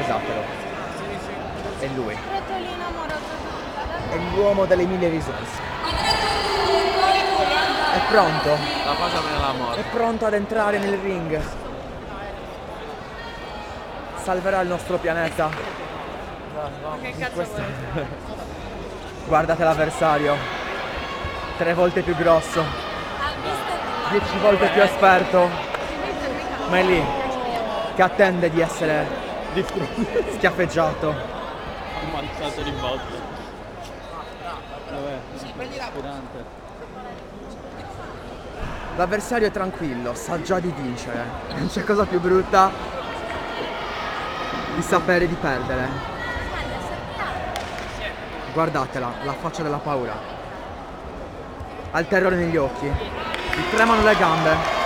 guardatelo. È lui. Rotolino amoroso. È l'uomo delle mille risorse. È pronto. La faccia me la morte. È pronto ad entrare nel ring. Salverà il nostro pianeta. Che cazzo Questa- vuoi? Guardate l'avversario. 3 volte più grosso. Ha visto 10 volte più esperto. Ma è lì che attende di essere schiaffeggiato. Ammazzato di botte. Vabbè, ispirante. L'avversario è tranquillo, sa già di vincere. Non c'è cosa più brutta di sapere di perdere. Guardatela, la faccia della paura. Ha il terrore negli occhi. Gli tremano le gambe.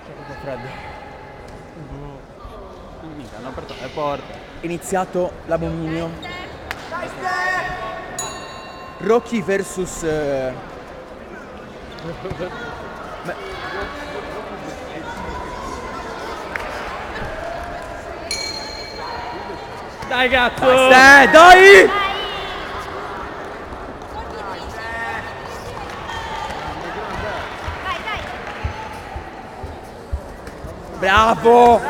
C'è freddo. Mica, hanno aperto le porte. Iniziato l'abominio. Rocky versus Dai cazzo! dai! Vai, dai. Bravo!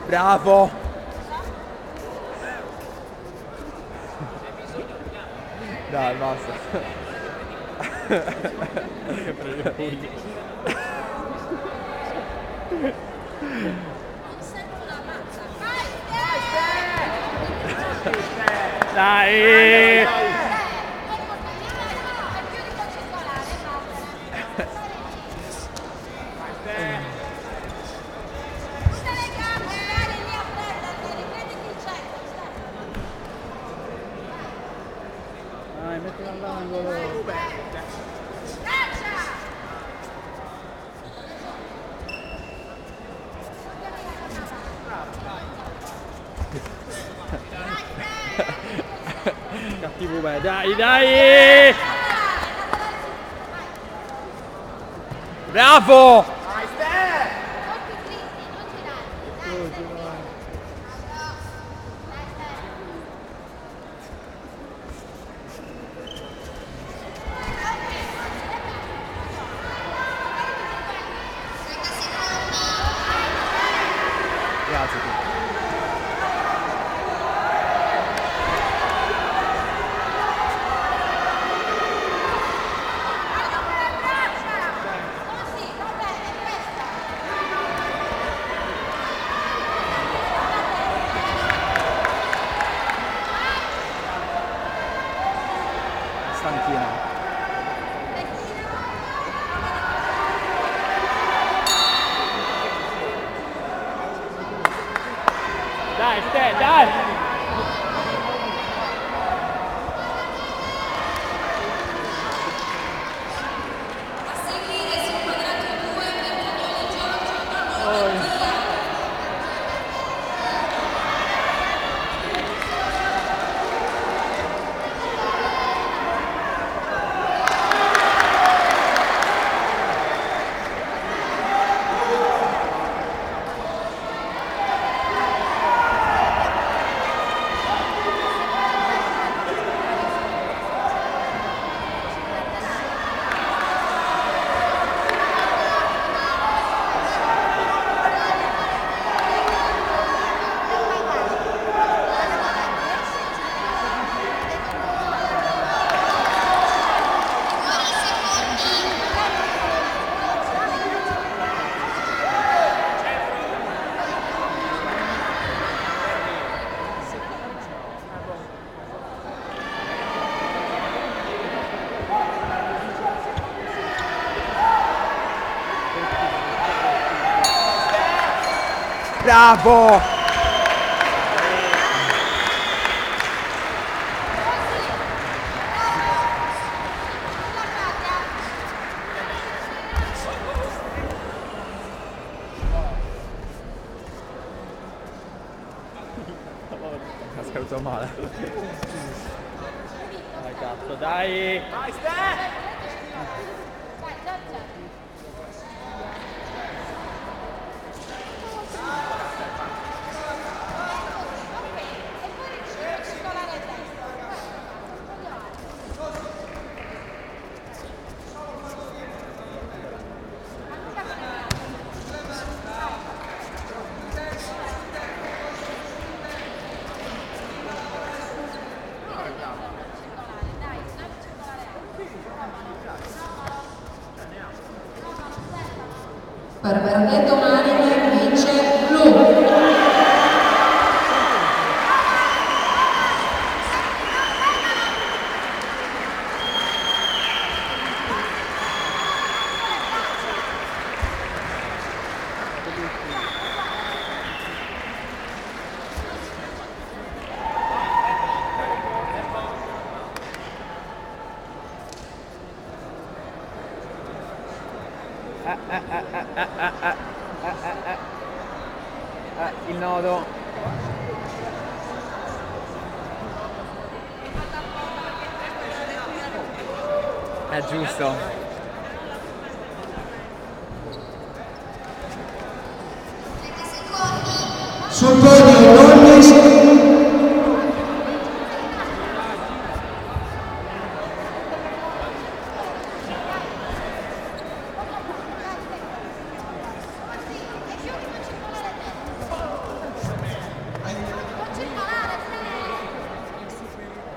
Bravo! Dai, basta. Dai! Dai, mettila all'angolo. Cattivo beh, dai, dai! Bravo! Grazie. Stanchino. Dai, Ste, dai! Bravo! Ha scaduto male. Dai cazzo, dai! Per Benedetto Marine vince blu. Il nodo. È giusto. Sul podio Nonnis.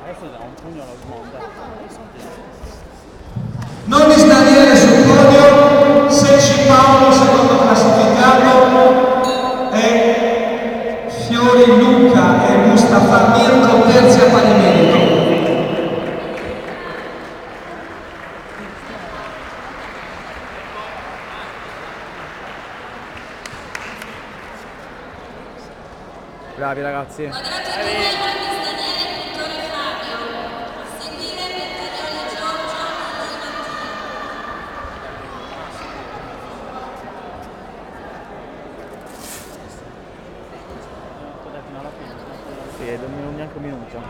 Adesso da un pugno alla smonta. Nonnis Daniele sul podio, Secci Paolo secondo classificato e Fiori Luca e Mustafa Mirko terzi a pari merito. Bravi ragazzi. Sì, non neanche un minuto.